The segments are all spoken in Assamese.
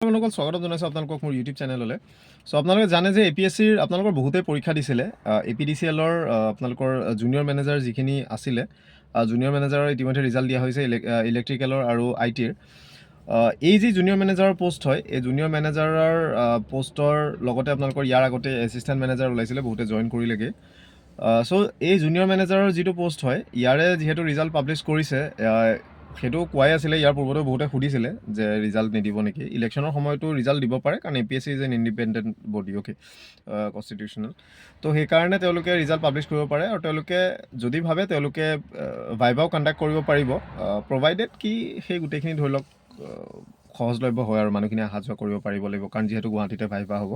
আপোনালোকক স্বাগতম জনাইছোঁ আপোনালোকক মোৰ ইউটিউব চেনেললৈ। চ' আপোনালোকে জানে যে APSCৰ আপোনালোকৰ বহুতেই পৰীক্ষা দিছিলে। APDCLৰ আপোনালোকৰ জুনিয়ৰ মেনেজাৰ যিখিনি আছিলে, জুনিয়ৰ মেনেজাৰৰ ইতিমধ্যে ৰিজাল্ট দিয়া হৈছে ইলেক্ট্ৰিকেলৰ আৰু ITৰ। এই যি জুনিয়ৰ মেনেজাৰৰ পষ্ট হয়, এই জুনিয়ৰ মেনেজাৰৰ পষ্টৰ লগতে আপোনালোকৰ ইয়াৰ আগতে এছিষ্টেণ্ট মেনেজাৰ ওলাইছিলে, বহুতে জইন কৰিলেগৈ। চ' এই জুনিয়ৰ মেনেজাৰৰ যিটো পষ্ট হয়, ইয়াৰে যিহেতু ৰিজাল্ট পাব্লিছ কৰিছে, সেইটো কোৱাই আছিলে। ইয়াৰ পূৰ্বতেও বহুতে সুধিছিলে যে ৰিজাল্ট নিদিব নেকি। ইলেকশ্যনৰ সময়তো ৰিজাল্ট দিব পাৰে, কাৰণ APSC is an independent body, okay, constitutional. তো সেইকাৰণে তেওঁলোকে ৰিজাল্ট পাব্লিছ কৰিব পাৰে, আৰু তেওঁলোকে যদি ভাবে তেওঁলোকে ভাইভাও কণ্ডাক্ট কৰিব পাৰিব, প্ৰভাইডেড কি সেই গোটেইখিনি ধৰি লওক সহজলভ্য হয় আৰু মানুহখিনি অহা যোৱা কৰিব পাৰিব লাগিব, কাৰণ যিহেতু গুৱাহাটীতে ভাইভা হ'ব।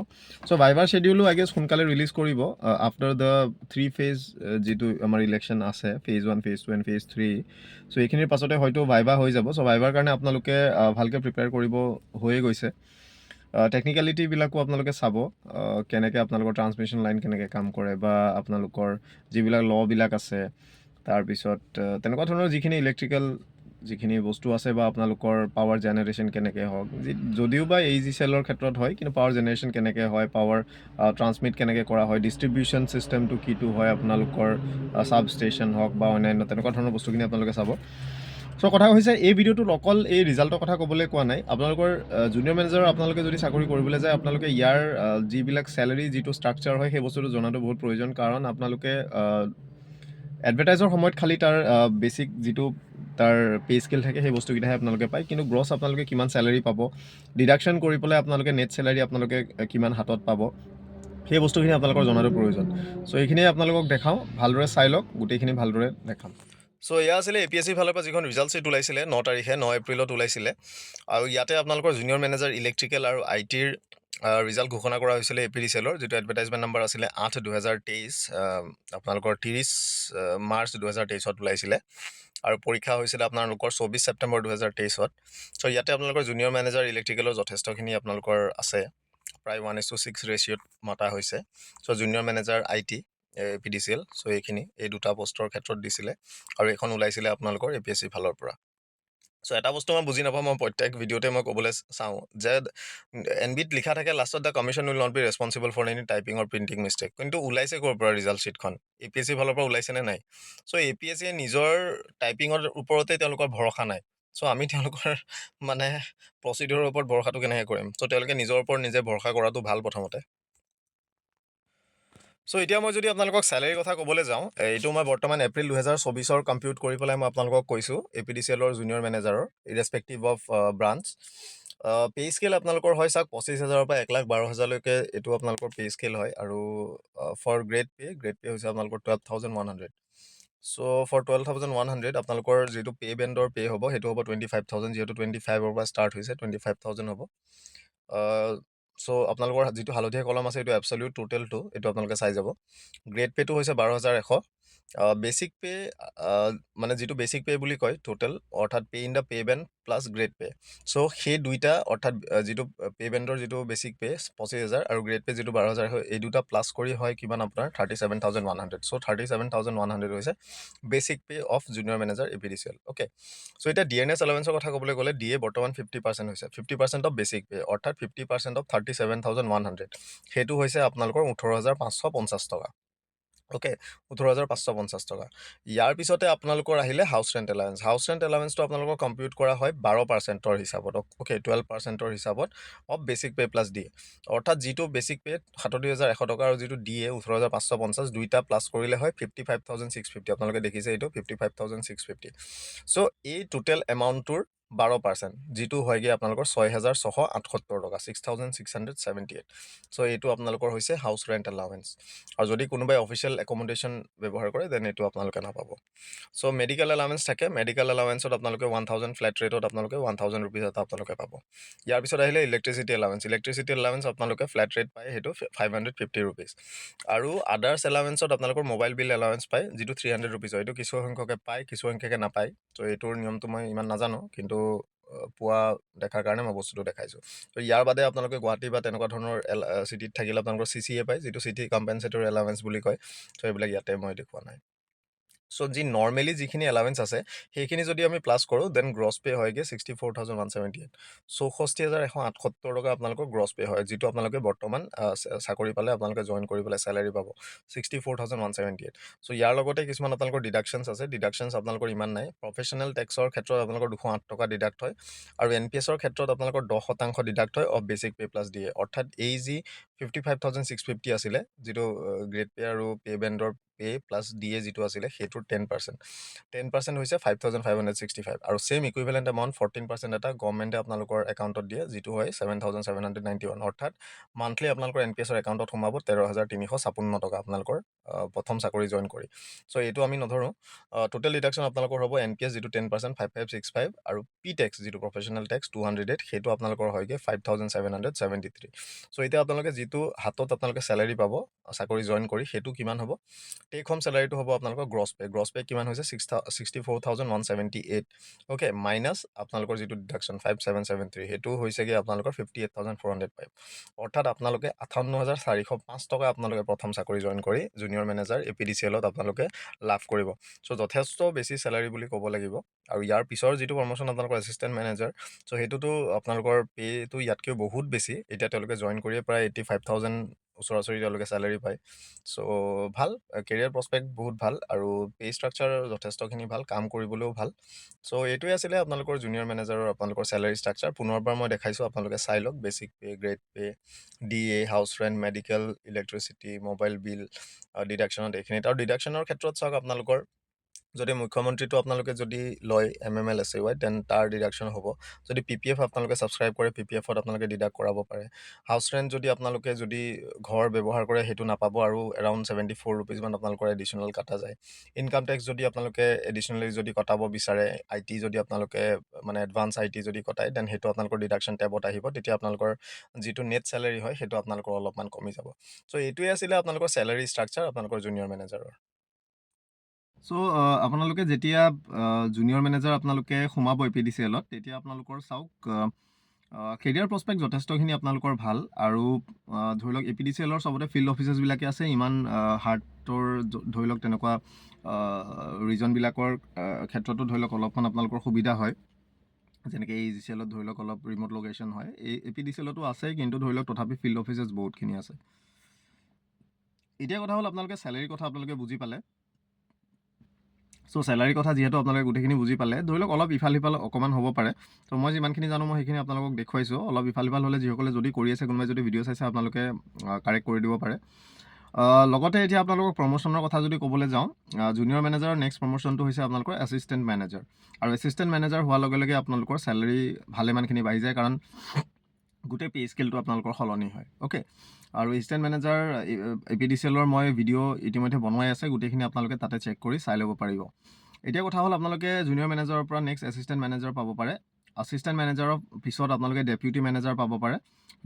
চ' ভাইভাৰ শ্বেডিউলো আই গেছ সোনকালে ৰিলিজ কৰিব আফটাৰ দ্য 3 ফেজ যিটো আমাৰ ইলেকশ্যন আছে, ফেজ 1, ফেজ 2 এণ্ড ফেজ 3। চ' এইখিনিৰ পাছতে হয়তো ভাইভা হৈ যাব। চ' ভাইভাৰ কাৰণে আপোনালোকে ভালকৈ প্ৰিপেয়াৰ কৰিব হৈয়ে গৈছে। টেকনিকেলিটিবিলাকো আপোনালোকে চাব, কেনেকৈ আপোনালোকৰ ট্ৰান্সমিশ্যন লাইন কেনেকৈ কাম কৰে, বা আপোনালোকৰ যিবিলাক ল'বিলাক আছে, তাৰপিছত তেনেকুৱা ধৰণৰ যিখিনি ইলেক্ট্ৰিকেল যিখিনি বস্তু আছে, বা আপোনালোকৰ পাৱাৰ জেনেৰেশ্যন কেনেকৈ হওক, যদিও বা AGCLৰ ক্ষেত্ৰত হয়, কিন্তু পাৱাৰ জেনেৰেশ্যন কেনেকৈ হয়, পাৱাৰ ট্ৰান্সমিট কেনেকৈ কৰা হয়, ডিষ্ট্ৰিবিউশ্যন ছিষ্টেমটো কিটো হয়, আপোনালোকৰ ছাব ষ্টেচন হওক বা অন্যান্য তেনেকুৱা ধৰণৰ বস্তুখিনি আপোনালোকে চাব। চ' কথা হৈছে, এই ভিডিঅ'টোত অকল এই ৰিজাল্টৰ কথা ক'বলৈ কোৱা নাই। আপোনালোকৰ জুনিয়ৰ মেনেজাৰৰ আপোনালোকে যদি চাকৰি কৰিবলৈ যায়, আপোনালোকে ইয়াৰ যিবিলাক চেলাৰী যিটো ষ্ট্ৰাকচাৰ হয়, সেই বস্তুটো জনাটো বহুত প্ৰয়োজন। কাৰণ আপোনালোকে এডভাৰটাইজৰ সময়ত খালি তাৰ বেচিক যিটো তাৰ পে' স্কেল থাকে, সেই বস্তুকেইটাহে আপোনালোকে পায়। কিন্তু গ্ৰছ আপোনালোকে কিমান চেলাৰী পাব, ডিডাকশ্যন কৰি পেলাই আপোনালোকে নেট চেলাৰী আপোনালোকে কিমান হাতত পাব, সেই বস্তুখিনি আপোনালোকৰ জনাটো প্ৰয়োজন। চ' এইখিনিয়ে আপোনালোকক দেখাওঁ, ভালদৰে চাই লওক, গোটেইখিনি ভালদৰে দেখাম। চ' এয়া আছিলে APSC ফালৰ পৰা যিখন ৰিজাল্ট শ্বীট ওলাইছিলে 9 তাৰিখে, 9 এপ্ৰিলত ওলাইছিলে। আৰু ইয়াতে আপোনালোকৰ জুনিয়ৰ মেনেজাৰ ইলেক্ট্ৰিকেল আৰু ITৰ ৰিজাল্ট ঘোষণা কৰা হৈছিলে APDCLৰ, যিটো এডভাৰটাইজমেণ্ট নম্বৰ আছিলে 8/2023, আপোনালোকৰ 30 মাৰ্চ 2023ত ওলাইছিলে। আৰু পৰীক্ষা হৈছিলে আপোনালোকৰ 24 ছেপ্টেম্বৰ 2023ত। চ' ইয়াতে আপোনালোকৰ জুনিয়ৰ মেনেজাৰ ইলেক্ট্ৰিকেলৰ যথেষ্টখিনি আপোনালোকৰ আছে, প্ৰায় 1:6 ৰেচিঅ'ত মতা হৈছে। চ' জুনিয়ৰ মেনেজাৰ IT APDCL, চ' এইখিনি এই দুটা পষ্টৰ ক্ষেত্ৰত দিছিলে, আৰু এইখন ওলাইছিলে আপোনালোকৰ APSC ফালৰ পৰা। চ' এটা বস্তু মই বুজি নাপাওঁ, মই প্ৰত্যেক ভিডিঅ'তে মই ক'বলৈ চাওঁ যে NBত লিখা থাকে লাষ্টত the commission will not be responsible for any typing or printing mistake. কিন্তু ওলাইছে ক'ৰ পৰা ৰিজাল্ট শ্বীটখন? APSC ফালৰ পৰা ওলাইছে নে নাই? চ' APSCয়ে নিজৰ টাইপিঙৰ ওপৰতে তেওঁলোকৰ ভৰসা নাই। চ' আমি তেওঁলোকৰ মানে প্ৰচিডিউৰৰ ওপৰত ভৰসাটো কেনেকৈ কৰিম? চ' তেওঁলোকে নিজৰ ওপৰত নিজে ভৰসা কৰাটো ভাল প্ৰথমতে। চ' এতিয়া মই যদি আপোনালোকক চেলাৰীৰ কথা ক'বলৈ যাওঁ, এইটো মই বৰ্তমান এপ্ৰিল 2024 কম্পিউট কৰি পেলাই মই আপোনালোকক কৈছোঁ, APDCLৰ জুনিয়ৰ মেনেজাৰৰ ইৰেছপেক্টিভ অফ ব্ৰাঞ্চ। পে' স্কেল আপোনালোকৰ হয় চাওক 25,000 পৰা 1,12,000লৈকে এইটো আপোনালোকৰ পে' স্কেল হয়। আৰু ফৰ গ্ৰেড পে হৈছে আপোনালোকৰ 12,100। চ' ফৰ 12,100 আপোনালোকৰ যিটো পে' বেণ্ডৰ পে' হ'ব, সেইটো হ'ব 25,000, যিহেতু 25ৰ পৰা ষ্টাৰ্ট হৈছে, 25,000 হ'ব। চ' আপোনালোকৰ যিটো হালধীয়া কলম আছে, এইটো এবছলিউট টোটেলটো, এইটো আপোনালোকে চাই যাব। গ্ৰেড পে'টো হৈছে 12,100। বেচিক পে' মানে যিটো বেচিক পে' বুলি কয় টোটেল, অৰ্থাৎ pay' in the pay' band plus grade pay'. চ' সেই দুইটা, অৰ্থাৎ যিটো পে' বেণ্ডৰ যিটো বেচিক পে' 25,000 আৰু গ্ৰেড পে' যিটো 12,000 হয়, এই দুটা প্লাছ কৰি হয় কিমান আপোনাৰ 37,100। চ' 37,100 হৈছে basic pay' of junior manager APDCL, okay. চ' এতিয়া DNS এলাৱেঞ্চৰ কথা ক'বলৈ গ'লে, DA বৰ্তমান 50% হৈছে, 50% অফ বেচিক পে', অৰ্থাৎ 50% অফ 37,100। সেইটো হৈছে আপোনালোকৰ 18,550 টকা, অ'কে, 18,550 টকা। ইয়াৰ পিছতে আপোনালোকৰ আহিলে house rent allowance. House rent এলাৱেঞ্চটো আপোনালোকৰ কম্পিউট কৰা হয় 12%ৰ হিচাপত, অ'কে, 12%ৰ হিচাপত of basic pay' plus DA। অৰ্থাৎ যিটো বেচিক পে' 37,100 টকা আৰু যিটো DA 18,550, দুইটা প্লাছ কৰিলে হয় 55,650। আপোনালোকে দেখিছে এইটো 55,650। চ' এই টোটেল এমাউণ্টটোৰ 12%, যিটো হয়গৈ আপোনালোকৰ 6,678 টকা, 6,678। চ' এইটো আপোনালোকৰ হৈছে হাউচ ৰেণ্ট এলাৱেঞ্চ। আৰু যদি কোনোবাই অফিচিয়েল একমডেশ্যন ব্যৱহাৰ কৰে, দেন এইটো আপোনালোকে নাপাব। চ' মেডিকেল এলাৱেঞ্চ থাকে, মেডিকেল এলাৱেঞ্চত আপোনালোকে 1,000 ফ্লেট ৰেটত আপোনালোকে 1,000 ৰুপিজ এটা আপোনালোকে পাব। ইয়াৰ পিছত আহিলে ইলেক্ট্ৰিচিটি এলাৱেঞ্চ। ইলেক্ট্ৰিচিটি এলাৱেঞ্চ আপোনালোকে ফ্লেট ৰেট পায়, সেইটো 550 ৰুপিজ। আৰু আদাৰ্ছ এলাৱেঞ্চত আপোনালোকৰ মোবাইল বিল এলাৱেঞ্চ পায়, যিটো 300 ৰুপিজ হয়। এইটো কিছু সংখ্যকে পায়, কিছু সংখ্যকে নাপায়। ত' এইটোৰ নিয়মটো মই ইমান নাজানো, কিন্তু পোৱা দেখাৰ কাৰণে মই বস্তুটো দেখাইছোঁ। ত' ইয়াৰ বাদে আপোনালোকে গুৱাহাটী বা তেনেকুৱা ধৰণৰ চিটিত থাকিলে আপোনালোকৰ CCA পায়, যিটো চিটি কম্পেনচেটৰী এলাৱেঞ্চ বুলি কয়। চ' এইবিলাক ইয়াতে মই দেখুওৱা নাই। চ' যি নৰ্মেলি যিখিনি এলাৱেঞ্চ আছে সেইখিনি যদি আমি প্লাছ কৰোঁ দেন গ্ৰছ পে' হয়গৈ 64,178 64,178 টকা আপোনালোকৰ গ্ৰছ পে' হয়, যিটো আপোনালোকে বৰ্তমান চাকৰি পালে আপোনালোকে জইন কৰি পেলাই চেলাৰী পাব 64,178। চ' ইয়াৰ লগতে কিছুমান আপোনালোকৰ ডিডাকশ্যনছ আছে, ডিডাকশ্যনছ আপোনালোকৰ ইমান নাই। প্ৰফেশ্যনেল টেক্সৰ ক্ষেত্ৰত আপোনালোকৰ 208 টকা ডিডাক্ট হয়, আৰু NPSৰ ক্ষেত্ৰত আপোনালোকৰ 10% ডিডাক্ট হয় অফ বেচিক পে' প্লাছ দিয়ে। অৰ্থাৎ এই যি 55,650 আছিলে, যিটো গ্ৰেড পে' আৰু পে' বেণ্ডৰ পে প্লাছ দিয়ে যিটো আছিলে সেইটোৰ 10% হৈছে 5,565, আৰু ছেইম ইকুইভেলেণ্ট এমাউণ্ট 14% এটা গভৰ্ণমেণ্টে আপোনালোকৰ একাউণ্টত দিয়ে, যিটো হয় 7,791। অৰ্থাৎ মান্থলি আপোনালোকৰ NPSৰ একাউণ্টত সোমাব 13,356 টকা আপোনালোকৰ প্ৰথম চাকৰি জইন কৰি। চ' এইটো আমি নধৰোঁ। টোটেল ডিডাকশ্যন আপোনালোকৰ হ'ব NPS যিটো 10% 5,565, আৰু পি টেক্স যিটো প্ৰফেশ্যনেল টেক্স 208, সেইটো আপোনালোকৰ হয়গৈ 5,773। চ' এতিয়া আপোনালোকে যিটো হাতত আপোনালোকে চেলাৰী পাব চাকৰি জইন কৰি, সেইটো কিমান হ'ব? টেক হোম চেলাৰীটো হ'ব আপোনালোকৰ গ্ৰছ পে কিমান হৈছে 64,178, অ'কে, মাইনাছ আপোনালোকৰ যিটো ডিডাকশ্যন 5,773, সেইটো হৈছেগৈ আপোনালোকৰ 58,405। অৰ্থাৎ আপোনালোকে 58,405 টকা আপোনালোকে প্ৰথম চাকৰি জইন কৰি জুনিয়ৰ মেনেজাৰ APDCL-ত আপোনালোকে লাভ কৰিব। চ' যথেষ্ট বেছি চেলাৰী বুলি ক'ব লাগিব। আৰু ইয়াৰ পিছৰ যিটো প্ৰমোশ্যন আপোনালোকৰ এছিষ্টেণ্ট মেনেজাৰ, চ' সেইটোতো আপোনালোকৰ পে'টো ইয়াতকৈ বহুত বেছি। এতিয়া তেওঁলোকে জইন কৰিয়ে প্ৰায় 85,000 ওচৰা-ওচৰি তেওঁলোকে চেলাৰী পায়। চ' ভাল, কেৰিয়াৰ প্ৰস্পেক্ট বহুত ভাল, আৰু পে' ষ্ট্ৰাকচাৰ যথেষ্টখিনি ভাল, কাম কৰিবলৈও ভাল। চ' এইটোৱে আছিলে আপোনালোকৰ জুনিয়ৰ মেনেজাৰৰ আপোনালোকৰ চেলাৰী ষ্ট্ৰাকচাৰ। পুনৰবাৰ মই দেখাইছোঁ, আপোনালোকে চাই লওক। Basic pay', grade pay', DA, house rent, medical, electricity, mobile bill, ডিডাকশ্যনত এইখিনিত। আৰু ডিডাকশ্যনৰ ক্ষেত্ৰত চাওক, আপোনালোকৰ যদি মুখ্যমন্ত্ৰীটো আপোনালোকে যদি লয় MMLSAY, দেন তাৰ ডিডাকশ্যন হ'ব। যদি PPF আপোনালোকে ছাবস্ক্ৰাইব কৰে, PPF-ত আপোনালোকে ডিডাক্ট কৰাব পাৰে। হাউচ ৰেণ্ট যদি আপোনালোকে যদি ঘৰ ব্যৱহাৰ কৰে, সেইটো নাপাব, আৰু এৰাউণ্ড 74 ৰুপিজমান আপোনালোকৰ এডিশ্যনেল কাটা যায়। ইনকাম টেক্স যদি আপোনালোকে এডিশ্যনেলি যদি কটাব বিচাৰে, IT যদি আপোনালোকে মানে এডভান্স IT যদি কটায়, দেন সেইটো আপোনালোকৰ ডিডাকশ্যন টেবত আহিব। তেতিয়া আপোনালোকৰ যিটো নেট চেলাৰী হয়, সেইটো আপোনালোকৰ অলপমান কমি যাব। চ' এইটোৱে আছিলে আপোনালোকৰ চেলাৰী ষ্ট্ৰাকচাৰ আপোনালোকৰ জুনিয়ৰ মেনেজাৰৰ। চ' আপোনালোকে যেতিয়া জুনিয়ৰ মেনেজাৰ আপোনালোকে সোমাব APDCL-ত, তেতিয়া আপোনালোকৰ চাওক কেৰিয়াৰ প্ৰস্পেক্ট যথেষ্টখিনি আপোনালোকৰ ভাল। আৰু ধৰি লওক APDCL-ৰ চবতে ফিল্ড অফিচাৰ্ছবিলাকে আছে, ইমান হাৰ্টৰ ধৰি লওক তেনেকুৱা ৰিজনবিলাকৰ ক্ষেত্ৰতো ধৰি লওক অলপমান আপোনালোকৰ সুবিধা হয়। যেনেকৈ AGCL-ত ধৰি লওক অলপ ৰিম'ট লোকেশ্যন হয়, এই APDCL-তো আছে, কিন্তু ধৰি লওক তথাপি ফিল্ড অফিচাৰ্ছ বহুতখিনি আছে। এতিয়া কথা হ'ল, আপোনালোকে চেলাৰীৰ কথা আপোনালোকে বুজি পালে। চ' চেলাৰীৰ কথা যিহেতু আপোনালোকে গোটেইখিনি বুজি পালে, ধৰি লওক অলপ ইফাল সিফাল অকণমান হ'ব পাৰে। ত' মই যিমানখিনি জানো মই সেইখিনি আপোনালোকক দেখুৱাইছোঁ। অলপ ইফাল সিফাল হ'লে যিসকলে যদি কৰি আছে, কোনোবাই যদি ভিডিঅ' চাইছে, আপোনালোকে কাৰেক্ট কৰি দিব পাৰে। লগতে এতিয়া আপোনালোকক প্ৰমোশ্যনৰ কথা যদি ক'বলৈ যাওঁ, জুনিয়ৰ মেনেজাৰৰ নেক্সট প্ৰমোশ্যনটো হৈছে আপোনালোকৰ এছিষ্টেণ্ট মেনেজাৰ। আৰু এছিষ্টেণ্ট মেনেজাৰ হোৱাৰ লগে লগে আপোনালোকৰ চেলাৰী ভালেমানখিনি বাঢ়ি যায়, কাৰণ গোটেই পে' স্কেলটো আপোনালোকৰ সলনি হয়, অ'কে। আৰু এছিষ্টেণ্ট মেনেজাৰ APDCL-ৰ মই ভিডিঅ' ইতিমধ্যে বনোৱাই আছে, গোটেইখিনি আপোনালোকে তাতে চেক কৰি চাই ল'ব পাৰিব। এতিয়া কথা হ'ল, আপোনালোকে জুনিয়ৰ মেনেজাৰৰ পৰা নেক্সট এছিষ্টেণ্ট মেনেজাৰ পাব পাৰে। এছিষ্টেণ্ট মেনেজাৰৰ পিছত আপোনালোকে ডেপুটি মেনেজাৰ পাব পাৰে।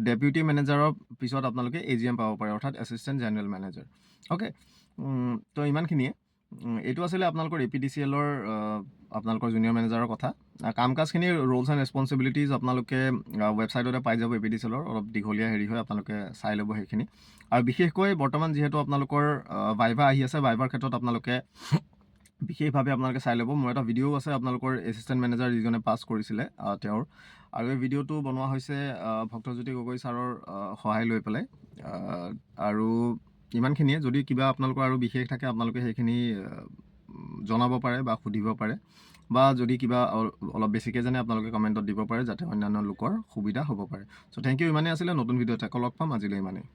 ডেপুটি মেনেজাৰৰ পিছত আপোনালোকে AGM পাব পাৰে, অৰ্থাৎ এছিষ্টেণ্ট জেনেৰেল মেনেজাৰ, অ'কে। তো ইমানখিনিয়ে। এইটো আছিলে আপোনালোকৰ APDCL-ৰ আপোনালোকৰ জুনিয়ৰ মেনেজাৰৰ কথা। কাম কাজখিনি ৰোলছ এণ্ড ৰেছপনচিবিলিটিজ আপোনালোকে ৱেবছাইটতে পাই যাব। APDCL-ৰ অলপ দীঘলীয়া হেৰি হয়, আপোনালোকে চাই ল'ব সেইখিনি। আৰু বিশেষকৈ বৰ্তমান যিহেতু আপোনালোকৰ ভাইভা আহি আছে, ভাইভাৰ ক্ষেত্ৰত আপোনালোকে বিশেষভাৱে আপোনালোকে চাই ল'ব। মোৰ এটা ভিডিঅ' আছে আপোনালোকৰ এছিষ্টেণ্ট মেনেজাৰ যিজনে পাছ কৰিছিলে তেওঁৰ, আৰু এই ভিডিঅ'টো বনোৱা হৈছে ভক্তজ্যোতি গগৈ ছাৰৰ সহায় লৈ পেলাই। আৰু ইমানখিনিয়ে। যদি কিবা আপোনালোকৰ আৰু বিশেষ থাকে, আপোনালোকে সেইখিনি জনাব পাৰে বা সুধিব পাৰে, বা যদি কিবা অলপ বেছিকৈ জানে আপোনালোকে কমেণ্টত দিব পাৰে, যাতে অন্যান্য লোকৰ সুবিধা হ'ব পাৰে। চ' থেংক ইউ। ইমানেই আছিলে। নতুন ভিডিঅ'ত আকৌ লগ পাম। আজিলৈ ইমানেই।